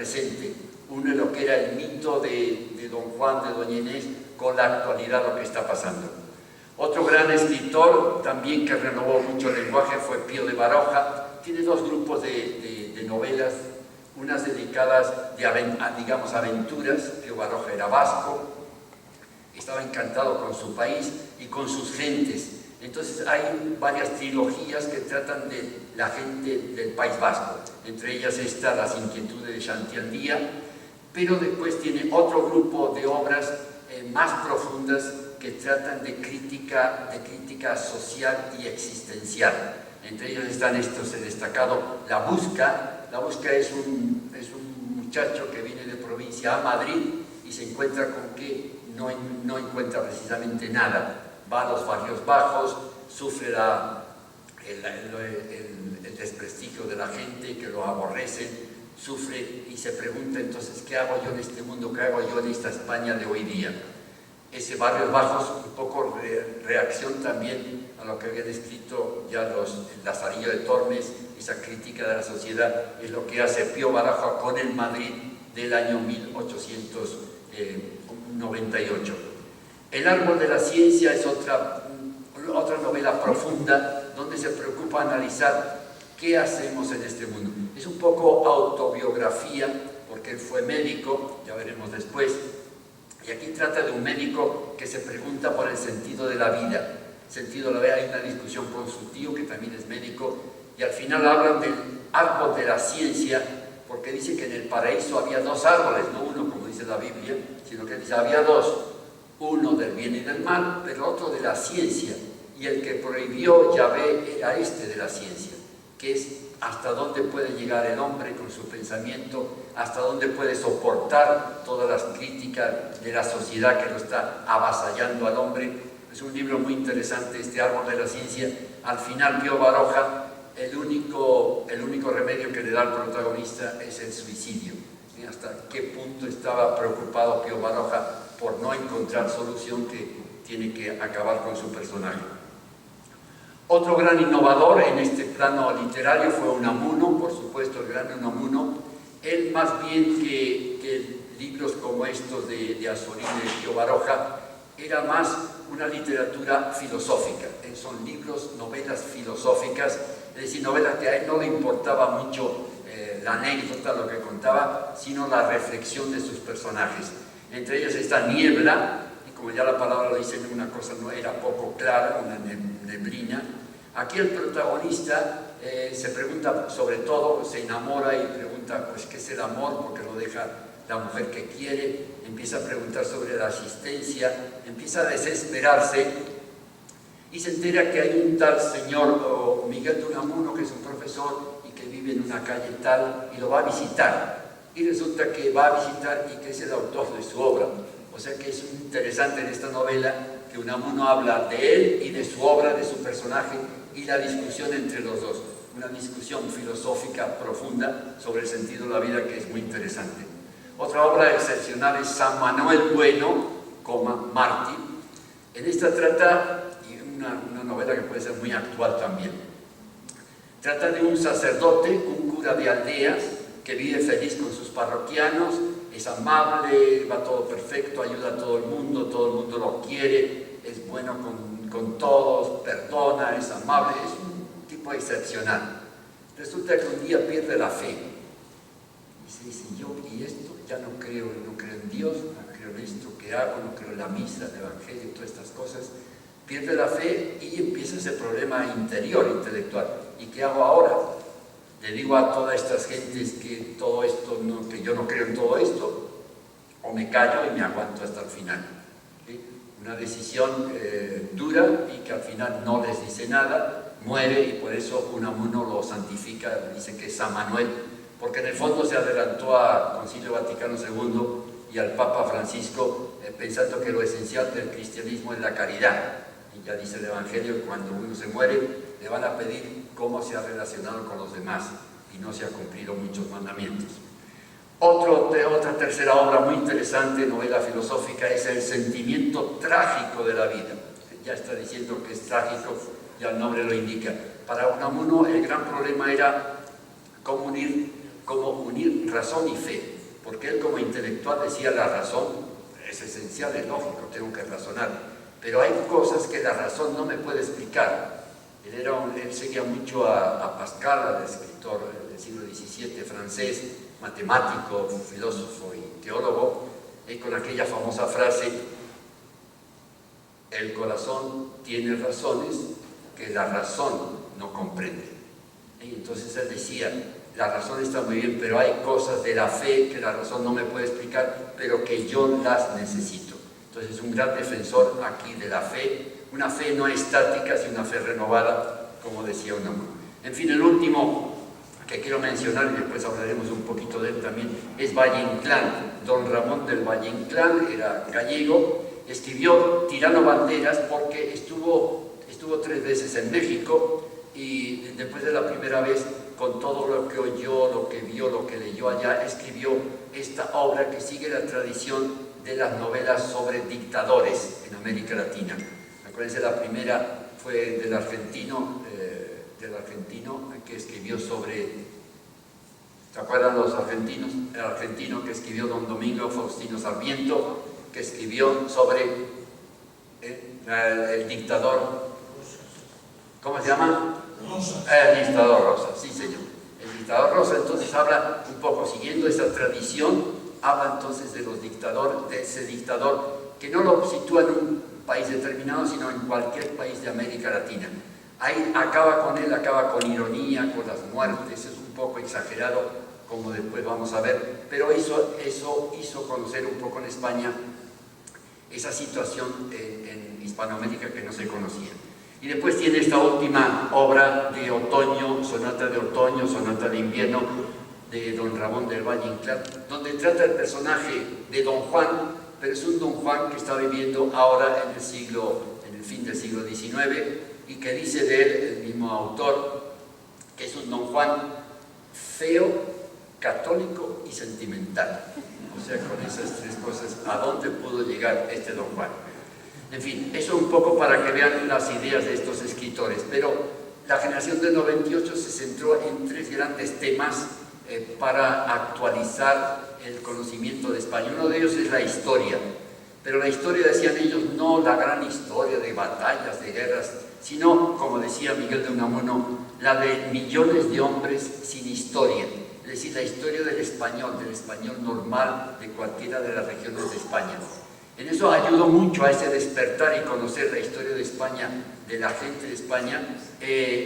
presente, une lo que era el mito de Don Juan, de Doña Inés, con la actualidad, lo que está pasando. Otro gran escritor, también que renovó mucho el lenguaje, fue Pío de Baroja. Tiene dos grupos de novelas, unas dedicadas digamos, aventuras. Pío Baroja era vasco, estaba encantado con su país y con sus gentes. Entonces hay varias trilogías que tratan de la gente del País Vasco, entre ellas está Las inquietudes de Xantiandía, pero después tiene otro grupo de obras más profundas que tratan de crítica social y existencial. Entre ellos están estos, he destacado La Busca. La Busca es un muchacho que viene de provincia a Madrid y se encuentra con que no encuentra precisamente nada. Va a los barrios bajos, sufre el desprestigio de la gente, que lo aborrecen, sufre y se pregunta entonces, ¿qué hago yo en este mundo? ¿Qué hago yo en esta España de hoy día? Ese Barrios Bajos, un poco reacción también a lo que habían escrito ya el Lazarillo de Tormes, esa crítica de la sociedad, es lo que hace Pío Baroja con el Madrid del año 1898. El árbol de la ciencia es otra novela profunda donde se preocupa analizar qué hacemos en este mundo. Es un poco autobiografía porque él fue médico, ya veremos después, y aquí trata de un médico que se pregunta por el sentido de la vida. Sentido de la vida, hay una discusión con su tío que también es médico y al final hablan del árbol de la ciencia porque dice que en el paraíso había dos árboles, no uno como dice la Biblia, sino que dice había dos. Uno del bien y del mal, pero otro de la ciencia. Y el que prohibió Yahvé era este de la ciencia, que es hasta dónde puede llegar el hombre con su pensamiento, hasta dónde puede soportar todas las críticas de la sociedad que lo está avasallando al hombre. Es un libro muy interesante, este árbol de la ciencia. Al final, Pío Baroja, el único remedio que le da al protagonista es el suicidio. Hasta qué punto estaba preocupado Pío Baroja por no encontrar solución que tiene que acabar con su personaje. Otro gran innovador en este plano literario fue Unamuno, por supuesto el gran Unamuno. Él más bien que libros como estos de Azorín y de Pío Baroja, era más una literatura filosófica. Son libros, novelas filosóficas, es decir, novelas que a él no le importaba mucho la anécdota, lo que contaba, sino la reflexión de sus personajes. Entre ellas está Niebla, y como ya la palabra lo dice, una cosa no era poco clara, una neblina. Aquí el protagonista se pregunta, sobre todo, se enamora y pregunta, pues, ¿qué es el amor? Porque lo deja la mujer que quiere, empieza a preguntar sobre la asistencia, empieza a desesperarse y se entera que hay un tal señor Miguel de Unamuno, que es un profesor y que vive en una calle tal, y lo va a visitar. Y resulta que va a visitar y que es el autor de su obra. O sea que es interesante en esta novela que Unamuno habla de él y de su obra, de su personaje y la discusión entre los dos. Una discusión filosófica profunda sobre el sentido de la vida que es muy interesante. Otra obra excepcional es San Manuel Bueno, Martí. En esta trata, y una novela que puede ser muy actual también, trata de un sacerdote, un cura de aldeas, que vive feliz con sus parroquianos, es amable, va todo perfecto, ayuda a todo el mundo lo quiere, es bueno con todos, perdona, es amable, es un tipo excepcional. Resulta que un día pierde la fe y se dice, y esto, ya no creo en Dios, no creo en esto que hago, no creo en la misa, el evangelio, todas estas cosas. Pierde la fe y empieza ese problema interior, intelectual. ¿Y qué hago ahora? Le digo a todas estas gentes que todo esto, que yo no creo en todo esto, o me callo y me aguanto hasta el final. ¿Sí? Una decisión dura y que al final no les dice nada, muere y por eso Unamuno lo santifica, dice que es San Manuel, porque en el fondo se adelantó al Concilio Vaticano II y al Papa Francisco pensando que lo esencial del cristianismo es la caridad. Y ya dice el Evangelio que cuando uno se muere le van a pedir cómo se ha relacionado con los demás y no se ha cumplido muchos mandamientos. Otra tercera obra muy interesante, novela filosófica, es El sentimiento trágico de la vida. Ya está diciendo que es trágico, ya el nombre lo indica. Para Unamuno el gran problema era cómo unir razón y fe. porque él como intelectual decía la razón es esencial, es lógico, tengo que razonar, pero hay cosas que la razón no me puede explicar. Él seguía mucho a Pascal, al escritor del siglo XVII francés, matemático, filósofo y teólogo, con aquella famosa frase: el corazón tiene razones que la razón no comprende. Y entonces él decía, la razón está muy bien, pero hay cosas de la fe que la razón no me puede explicar, pero que yo las necesito. Entonces es un gran defensor aquí de la fe, una fe no estática, sino una fe renovada, como decía Unamuno. En fin, el último que quiero mencionar, y después hablaremos un poquito de él también, es Valle Inclán. Don Ramón del Valle Inclán era gallego, escribió Tirano Banderas porque estuvo 3 veces en México, y después de la primera vez, con todo lo que oyó, lo que vio, lo que leyó allá, escribió esta obra que sigue la tradición de las novelas sobre dictadores en América Latina. Acuérdense, la primera fue del argentino que escribió sobre, ¿se acuerdan los argentinos? El argentino que escribió Don Domingo Faustino Sarmiento, que escribió sobre el dictador, ¿cómo se llama? Rosas. El dictador Rosas, sí señor. El dictador Rosas entonces habla un poco, siguiendo esa tradición, habla entonces de los dictadores, de ese dictador que no lo sitúa en un país determinado, sino en cualquier país de América Latina. Ahí acaba con ironía, con las muertes, es un poco exagerado, como después vamos a ver, pero eso hizo conocer un poco en España esa situación en Hispanoamérica que no se conocía. Y después tiene esta última obra de otoño, sonata de invierno, de Don Ramón del Valle Inclán, donde trata el personaje de Don Juan, pero es un Don Juan que está viviendo ahora en el fin del siglo XIX, y que dice de él, el mismo autor, que es un Don Juan feo, católico y sentimental. O sea, con esas 3 cosas, ¿a dónde pudo llegar este Don Juan? En fin, eso un poco para que vean las ideas de estos escritores, pero la generación del 98 se centró en 3 grandes temas para actualizar el conocimiento de España. Uno de ellos es la historia, pero la historia, decían ellos, no la gran historia de batallas, de guerras, sino, como decía Miguel de Unamuno, la de millones de hombres sin historia, es decir, la historia del español normal de cualquiera de las regiones de España. En eso ayudó mucho a ese despertar y conocer la historia de España, de la gente de España,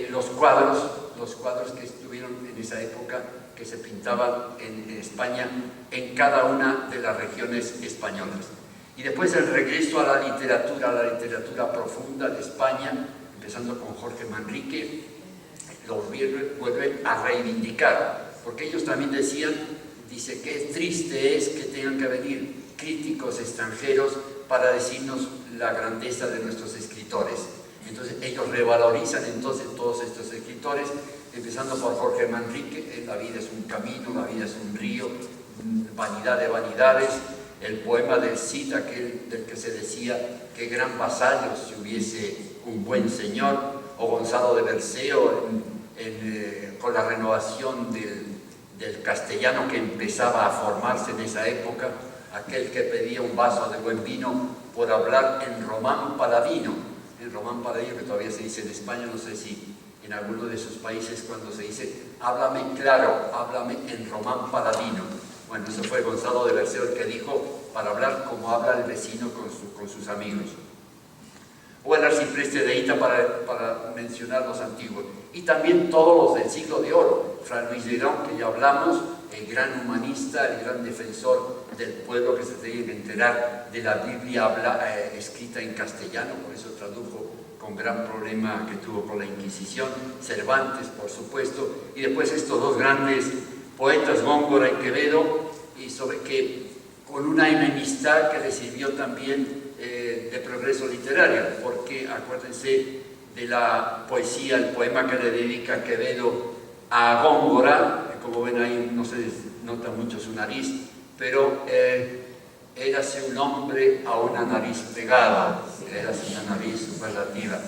los cuadros que estuvieron en esa época, que se pintaban en España, en cada una de las regiones españolas. Y después el regreso a la literatura profunda de España, empezando con Jorge Manrique, lo vuelven a reivindicar, porque ellos también dice que triste es que tengan que venir críticos extranjeros para decirnos la grandeza de nuestros escritores. Entonces ellos revalorizan entonces todos estos escritores, empezando por Jorge Manrique, La vida es un camino, la vida es un río, vanidad de vanidades, el poema del Cid, aquel del que se decía qué gran vasallo si hubiese un buen señor, o Gonzalo de Berceo con la renovación del castellano que empezaba a formarse en esa época, aquel que pedía un vaso de buen vino por hablar en román paladino, que todavía se dice en España, no sé si en alguno de sus países cuando se dice háblame claro, háblame en román paladino. Bueno, eso fue Gonzalo de Berceo el que dijo, para hablar como habla el vecino con sus amigos. O el arcipreste de Ita, para mencionar los antiguos. Y también todos los del siglo de oro. Fray Luis León, que ya hablamos, el gran humanista, el gran defensor del pueblo, que se tiene que enterar de la Biblia escrita en castellano, por eso tradujo con gran problema que tuvo con la Inquisición. Cervantes, por supuesto, y después estos 2 grandes poetas, Góngora y Quevedo, y sobre que con una enemistad que le sirvió también de progreso literario, porque acuérdense de la poesía, el poema que le dedica Quevedo a Góngora, como ven ahí no se nota mucho su nariz, pero érase un hombre a una nariz pegada, érase una nariz superlativa.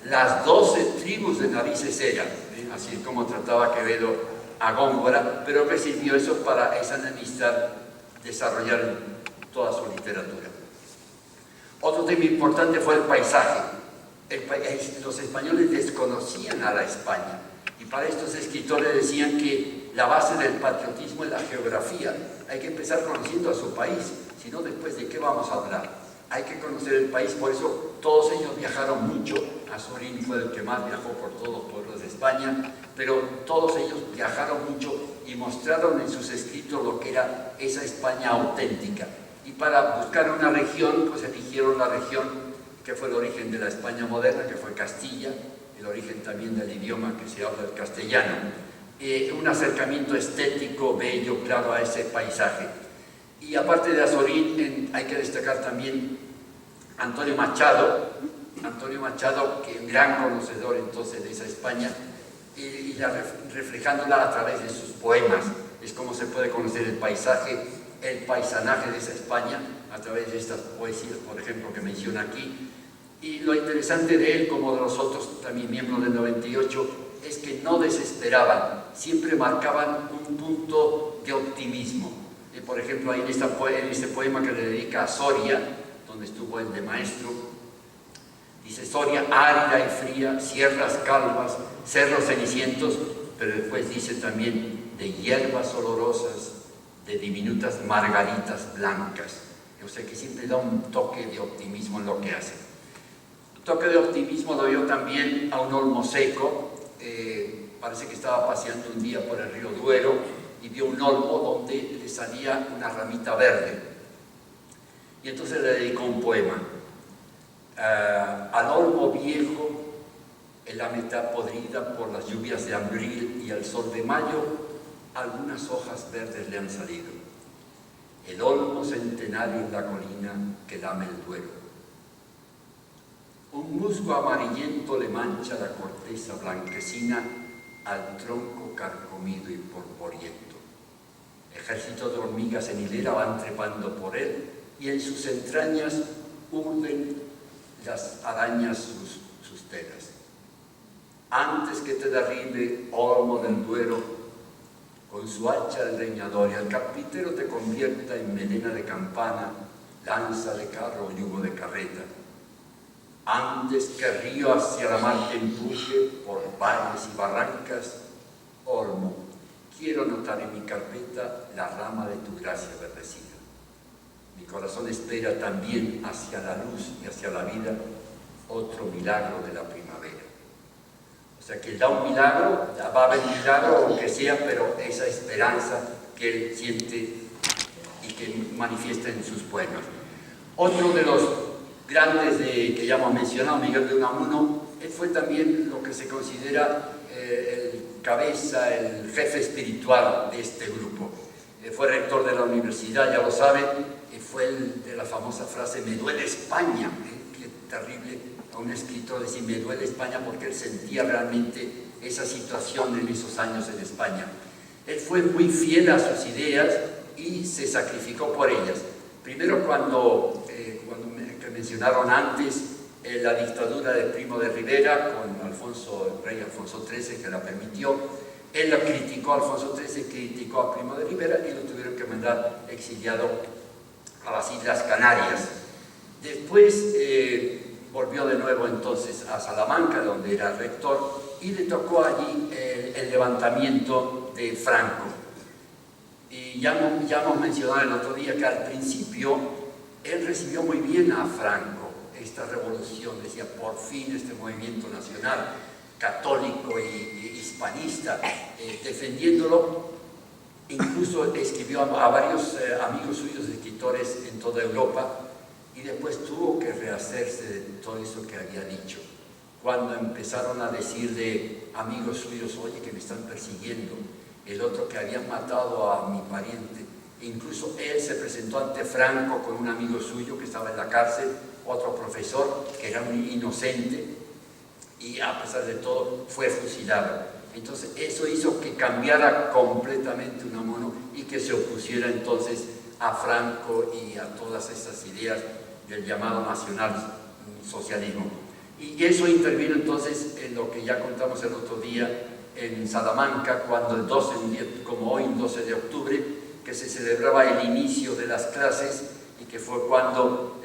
Las 12 tribus de narices eran, así como trataba Quevedo a Góngora, pero recibió eso para esa enemistad desarrollar toda su literatura. Otro tema importante fue el paisaje. Los españoles desconocían a la España y para estos escritores decían que la base del patriotismo es la geografía. Hay que empezar conociendo a su país, si no, después de qué vamos a hablar. Hay que conocer el país, por eso todos ellos viajaron mucho. Azorín fue el que más viajó por todos los pueblos de España, pero todos ellos viajaron mucho y mostraron en sus escritos lo que era esa España auténtica. Y para buscar una región, pues eligieron la región que fue el origen de la España moderna, que fue Castilla, el origen también del idioma que se habla, el castellano. Un acercamiento estético, bello, claro, a ese paisaje. Y aparte de Azorín, hay que destacar también Antonio Machado, que es un gran conocedor entonces de esa España, y reflejándola a través de sus poemas. Es como se puede conocer el paisaje, el paisanaje de esa España a través de estas poesías, por ejemplo, que menciona aquí. Y lo interesante de él, como de los otros también miembros del 98, es que no desesperaban, siempre marcaban un punto de optimismo. Por ejemplo, ahí en este poema que le dedica a Soria, donde estuvo él de maestro, dice: Soria árida y fría, sierras calvas, cerros cenicientos, pero después dice también de hierbas olorosas, de diminutas margaritas blancas. O sea que siempre da un toque de optimismo en lo que hace. Un toque de optimismo lo dio también a un olmo seco. Parece que estaba paseando un día por el río Duero y vio un olmo donde le salía una ramita verde. Y entonces le dedicó un poema. Al olmo viejo, en la mitad podrida por las lluvias de abril y el sol de mayo, algunas hojas verdes le han salido. El olmo centenario en la colina que lame el Duero. Un musgo amarillento le mancha la corteza blanquecina al tronco carcomido y polvoriento. Ejércitos de hormigas en hilera van trepando por él y en sus entrañas urden las arañas sus telas. Antes que te derribe, olmo del Duero, con su hacha el leñador y el carpintero te convierta en melena de campana, lanza de carro o yugo de carreta. Antes que el río hacia la mar te empuje por valles y barrancas, olmo, quiero notar en mi carpeta la rama de tu gracia verdecida. Mi corazón espera también hacia la luz y hacia la vida otro milagro de la primavera. O sea que da un milagro, va a haber un milagro o que sea, pero esa esperanza que él siente y que manifiesta en sus poemas. Otro de los grandes que ya hemos mencionado, Miguel de Unamuno, él fue también lo que se considera el cabeza, el jefe espiritual de este grupo. Fue rector de la universidad, ya lo saben, fue el de la famosa frase "me duele España", qué terrible a un escritor decir "me duele España", porque él sentía realmente esa situación en esos años en España. Él fue muy fiel a sus ideas y se sacrificó por ellas. Primero cuando mencionaron antes la dictadura de Primo de Rivera con el rey Alfonso XIII, que la permitió. Él la criticó, Alfonso XIII criticó a Primo de Rivera y lo tuvieron que mandar exiliado a las Islas Canarias. Después volvió de nuevo entonces a Salamanca, donde era rector, y le tocó allí el levantamiento de Franco. Y ya hemos mencionado el otro día que al principio él recibió muy bien a Franco, esta revolución, decía, por fin este movimiento nacional, católico y hispanista, defendiéndolo. Incluso escribió a varios amigos suyos, escritores en toda Europa, y después tuvo que rehacerse de todo eso que había dicho. Cuando empezaron a decirle amigos suyos, oye, que me están persiguiendo, el otro que habían matado a mi pariente. Incluso él se presentó ante Franco con un amigo suyo que estaba en la cárcel, otro profesor que era un inocente, y a pesar de todo fue fusilado. Entonces eso hizo que cambiara completamente Unamuno y que se opusiera entonces a Franco y a todas esas ideas del llamado nacionalsocialismo. Y eso intervino entonces en lo que ya contamos el otro día en Salamanca, cuando el 12, un día como hoy, un 12 de octubre, que se celebraba el inicio de las clases y que fue cuando,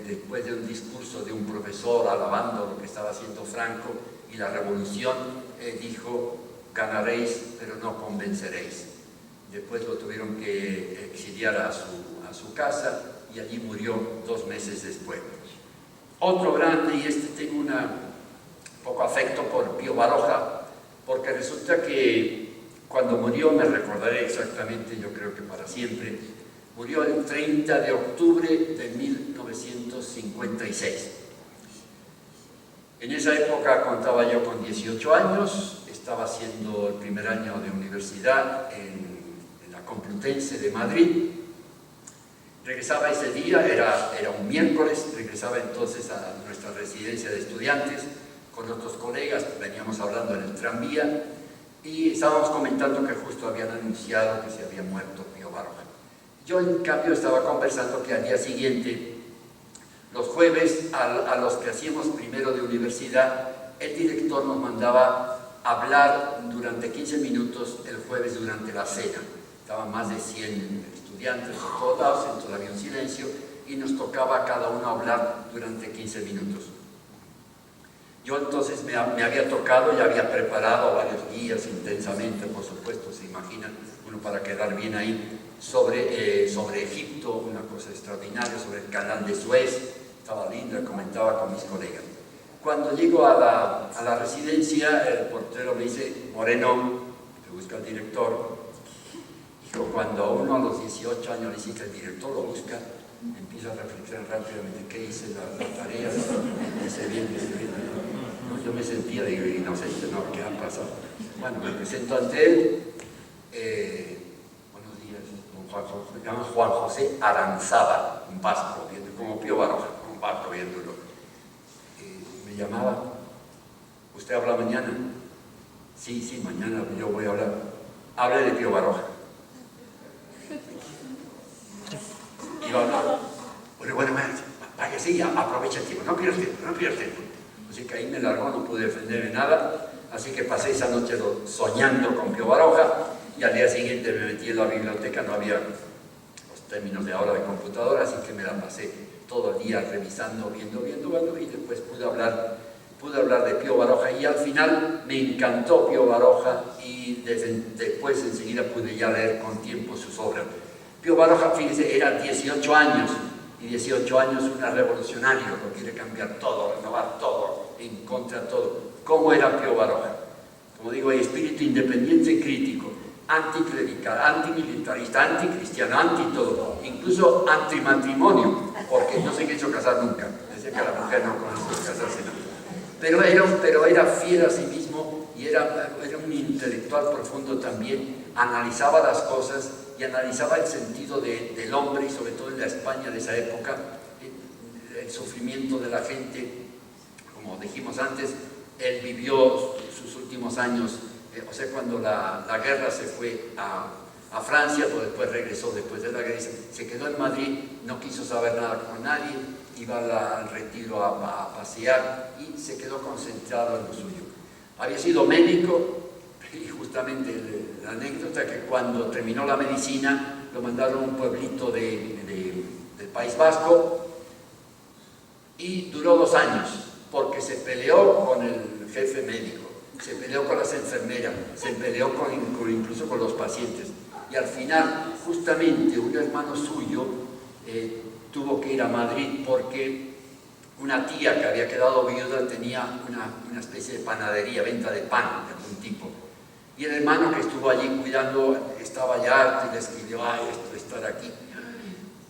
después de un discurso de un profesor alabando lo que estaba haciendo Franco y la revolución, dijo: ganaréis, pero no convenceréis. Después lo tuvieron que exiliar a su casa y allí murió 2 meses después. Otro grande, y tengo un poco afecto por Pío Baroja, porque resulta que cuando murió, me recordaré exactamente, yo creo que para siempre, murió el 30 de octubre de 1956. En esa época contaba yo con 18 años, estaba haciendo el primer año de universidad en la Complutense de Madrid. Regresaba ese día, era un miércoles, regresaba entonces a nuestra residencia de estudiantes con otros colegas, veníamos hablando en el tranvía y estábamos comentando que justo habían anunciado que se había muerto Pío Baroja. Yo en cambio estaba conversando que al día siguiente, los jueves, a los que hacíamos primero de universidad, el director nos mandaba hablar durante 15 minutos el jueves durante la cena. Estaban más de 100 estudiantes por todos lados, entonces había un silencio y nos tocaba a cada uno hablar durante 15 minutos. Yo entonces me había tocado y había preparado varios días intensamente, por supuesto, se imaginan, uno para quedar bien ahí, sobre Egipto, una cosa extraordinaria, sobre el canal de Suez, estaba lindo, comentaba con mis colegas. Cuando llego a la residencia, el portero me dice: Moreno, que busca el director. Dijo, cuando a uno a los 18 años le dice que el director lo busca, empieza a reflexionar rápidamente: ¿qué hice? La tarea, hice bien. No, yo me sentía de inocente, ¿no? ¿Qué ha pasado? Bueno, me presento ante él. Buenos días, don Juan José. Se llama Juan José Aranzábal, un vasco, como Pío Baroja, un vasco bien duro. Me llamaba: ¿usted habla mañana? Sí, mañana yo voy a hablar. Hable de Pío Baroja. Iba a hablar. Bueno, vaya, sí, aprovecha el tiempo, no pierdas tiempo. Así que ahí me largó, no pude defenderme nada, así que pasé esa noche soñando con Pío Baroja y al día siguiente me metí en la biblioteca, no había los términos de ahora de computadora, así que me la pasé todo el día revisando, viendo y después pude hablar de Pío Baroja y al final me encantó Pío Baroja y después enseguida pude ya leer con tiempo sus obras. Pío Baroja, fíjense, era 18 años, y 18 años un revolucionario, lo quiere cambiar todo, renovar todo, en contra de todo. ¿Cómo era Pío Baroja? Como digo, hay espíritu independiente y crítico, anticlerical, antimilitarista, anticristiano, anti-todo, incluso antimatrimonio, porque no se quiso casar nunca, decía que la mujer no conoce casarse nunca. Pero era fiel a sí mismo y era un intelectual profundo también, analizaba las cosas y analizaba el sentido del hombre y sobre todo en la España de esa época, el sufrimiento de la gente. Como dijimos antes, él vivió sus últimos años, o sea, cuando la guerra se fue a Francia, pues después regresó después de la guerra, se quedó en Madrid, no quiso saber nada con nadie, iba al retiro a pasear y se quedó concentrado en lo suyo. Había sido médico y justamente la anécdota que cuando terminó la medicina lo mandaron a un pueblito del País Vasco y duró 2 años porque se peleó con el jefe médico, se peleó con las enfermeras, se peleó incluso con los pacientes y al final justamente un hermano suyo tuvo que ir a Madrid porque una tía que había quedado viuda tenía una especie de panadería, venta de pan de algún tipo. Y el hermano que estuvo allí cuidando estaba ya harto y le escribió: ay, esto de estar aquí.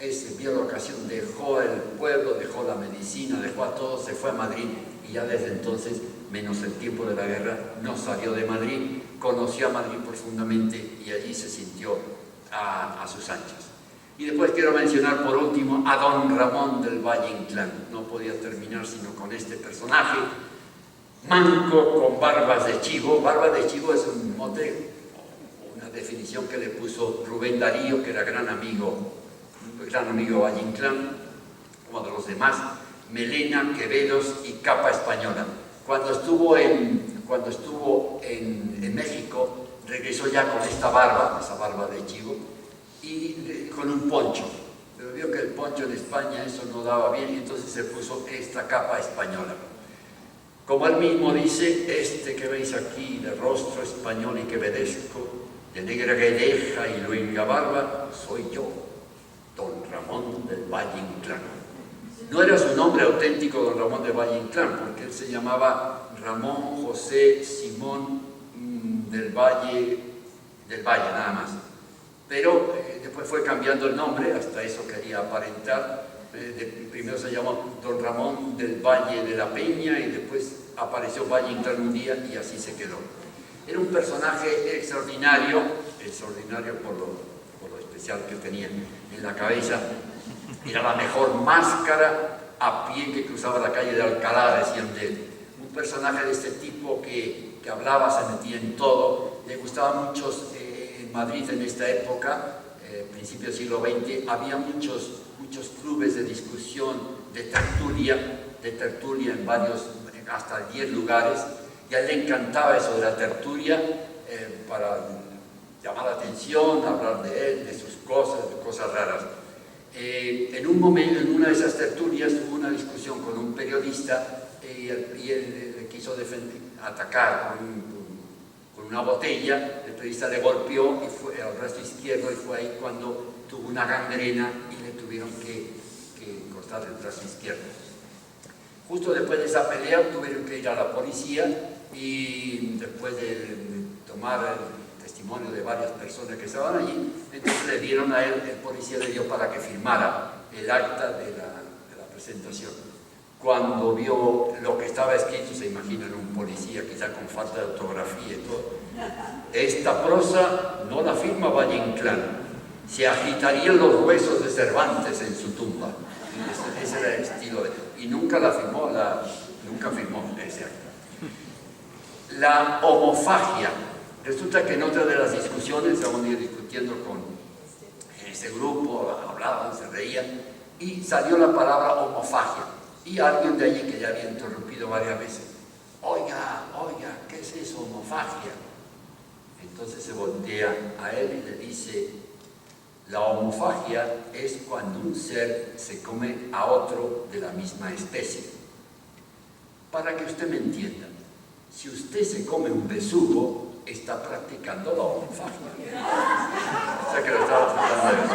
Ese vio la ocasión, dejó el pueblo, dejó la medicina, dejó a todos, se fue a Madrid y ya desde entonces, menos el tiempo de la guerra, no salió de Madrid, conoció a Madrid profundamente y allí se sintió a sus anchas. Y después quiero mencionar por último a don Ramón del Valle Inclán. No podía terminar sino con este personaje, manco con barbas de chivo. Barba de chivo es un mote, una definición que le puso Rubén Darío, que era gran amigo de Valle Inclán, como de los demás. Melena, quevedos y capa española. Cuando estuvo en México, regresó ya con esa barba de chivo, y con un poncho. Pero vio que el poncho en España eso no daba bien y entonces se puso esta capa española. Como él mismo dice, este que veis aquí, de rostro español y quevedesco, de negra guedeja y luenga barba, soy yo, don Ramón del Valle Inclán. No era su nombre auténtico don Ramón del Valle Inclán, porque él se llamaba Ramón José Simón del Valle, nada más. Pero después fue cambiando el nombre, hasta eso quería aparentar. Primero se llamó don Ramón del Valle de la Peña y después apareció Valle Inclán un día y así se quedó. Era un personaje extraordinario por lo especial que tenía en la cabeza. Era la mejor máscara a pie que cruzaba la calle de Alcalá, decían de él. Un personaje de este tipo que hablaba, se metía en todo. Le gustaba mucho en Madrid en esta época, principio del siglo XX, había muchos clubes de discusión, de tertulia en varios, hasta 10 lugares, y a él le encantaba eso de la tertulia para llamar la atención, hablar de él, de sus cosas, de cosas raras. En un momento, en una de esas tertulias, tuvo una discusión con un periodista y él le quiso atacar con una botella. El periodista le golpeó y fue al brazo izquierdo y fue ahí cuando tuvo una gangrena y le tuvieron que cortar el brazo izquierdo. Justo después de esa pelea tuvieron que ir a la policía y después de tomar el testimonio de varias personas que estaban allí, entonces le dieron a él, el policía le dio para que firmara el acta de la presentación. Cuando vio lo que estaba escrito, se imaginan un policía quizá con falta de ortografía y todo. Esta prosa no la firma Valle Inclán, se agitarían los huesos de Cervantes en su tumba. Ese era el estilo de él. Y nunca firmó ese acta. La homofagia. Resulta que en otra de las discusiones, estaban discutiendo con ese grupo, hablaban, se reían, y salió la palabra homofagia. Y alguien de allí que ya había interrumpido varias veces, oiga, ¿qué es eso, homofagia? Entonces se voltea a él y le dice, la homofagia es cuando un ser se come a otro de la misma especie. Para que usted me entienda, si usted se come un besugo, está practicando la homofagia. O sea que lo estaba tratando de ver.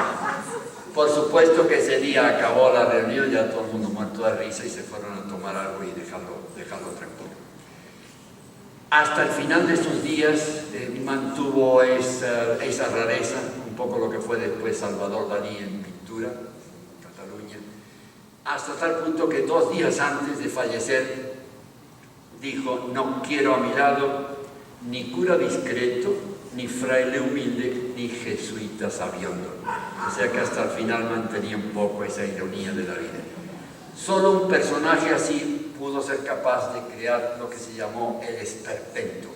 Por supuesto que ese día acabó la reunión, ya todo el mundo muerto de risa y se fueron a tomar algo y dejarlo tranquilo. Hasta el final de sus días mantuvo esa rareza, un poco lo que fue después Salvador Dalí en pintura, en Cataluña, hasta tal punto que 2 días antes de fallecer dijo, no quiero a mi lado ni cura discreto, ni fraile humilde, ni jesuita sabiondo. O sea que hasta el final mantenía un poco esa ironía de la vida. Solo un personaje así pudo ser capaz de crear lo que se llamó el esperpento.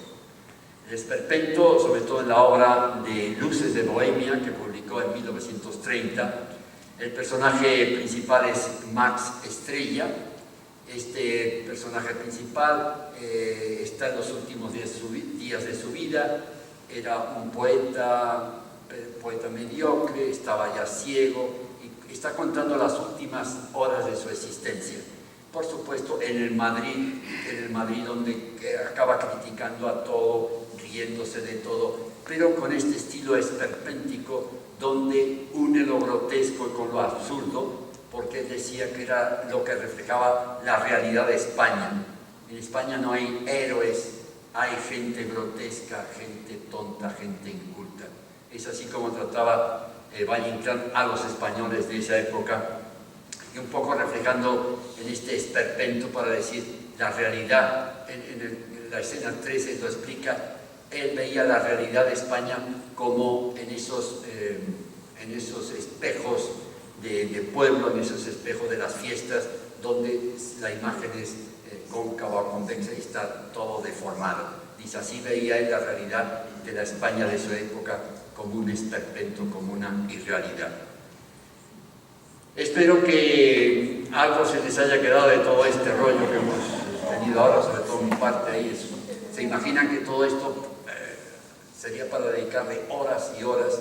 El esperpento, sobre todo en la obra de Luces de Bohemia, que publicó en 1930, el personaje principal es Max Estrella. Este personaje principal está en los últimos días de su vida. Era un poeta mediocre, estaba ya ciego y está contando las últimas horas de su existencia. Por supuesto, en el Madrid donde acaba criticando a todo, riéndose de todo, pero con este estilo esperpéntico donde une lo grotesco con lo absurdo, porque él decía que era lo que reflejaba la realidad de España. En España no hay héroes, hay gente grotesca, gente tonta, gente inculta. Es así como trataba Valle Inclán a los españoles de esa época, y un poco reflejando en este esperpento para decir la realidad. En la escena 13 lo explica, él veía la realidad de España como en esos espejos de pueblo, en esos espejos de las fiestas, donde la imagen es cóncava o convexa y está todo deformado. Dice, así veía él la realidad de la España de su época como un esperpento, como una irrealidad. Espero que algo se les haya quedado de todo este rollo que hemos tenido ahora, sobre todo mi parte ahí. ¿Se imaginan que todo esto sería para dedicarle horas y horas?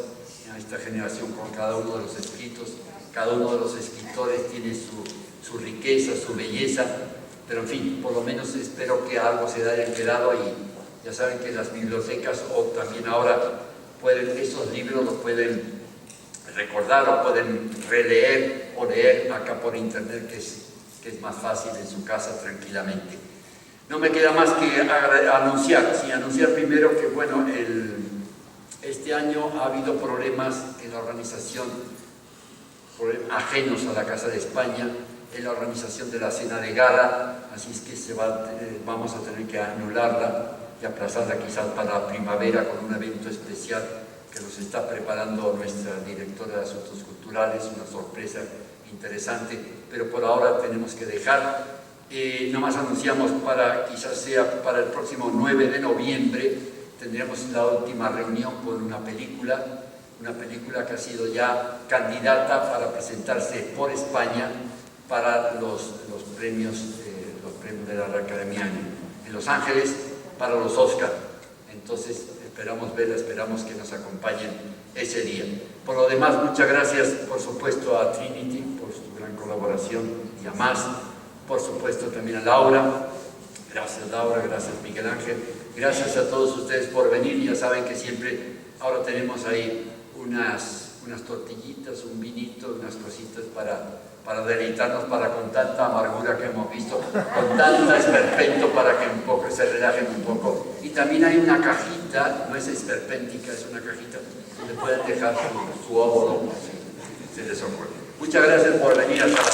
a esta generación con cada uno de los escritos. Cada uno de los escritores tiene su riqueza, su belleza, pero en fin, por lo menos espero que algo se haya quedado ahí. Ya saben que las bibliotecas o también ahora esos libros los pueden recordar o pueden releer o leer acá por internet, que es más fácil en su casa tranquilamente. No me queda más que anunciar primero que bueno, este año ha habido problemas en la organización, ajenos a la Casa de España, en la organización de la cena de gala, así es que vamos a tener que anularla y aplazarla quizás para la primavera con un evento especial que nos está preparando nuestra directora de Asuntos Culturales, una sorpresa interesante, pero por ahora tenemos que dejar. Nomás anunciamos quizás sea para el próximo 9 de noviembre, tendremos la última reunión con una película que ha sido ya candidata para presentarse por España para los premios de la Academia en Los Ángeles, para los Oscar. Entonces esperamos verla, esperamos que nos acompañen ese día. Por lo demás, muchas gracias por supuesto a Trinity por su gran colaboración y a más, por supuesto también a Laura. Gracias Laura, gracias Miguel Ángel, gracias a todos ustedes por venir. Ya saben que siempre ahora tenemos ahí unas tortillitas, un vinito, unas cositas para deleitarnos, con tanta amargura que hemos visto, con tanto esperpento, para que un poco se relajen un poco. Y también hay una cajita, no es esperpéntica, es una cajita donde pueden dejar su óvulo, si se les ocurre. Muchas gracias por venir hasta la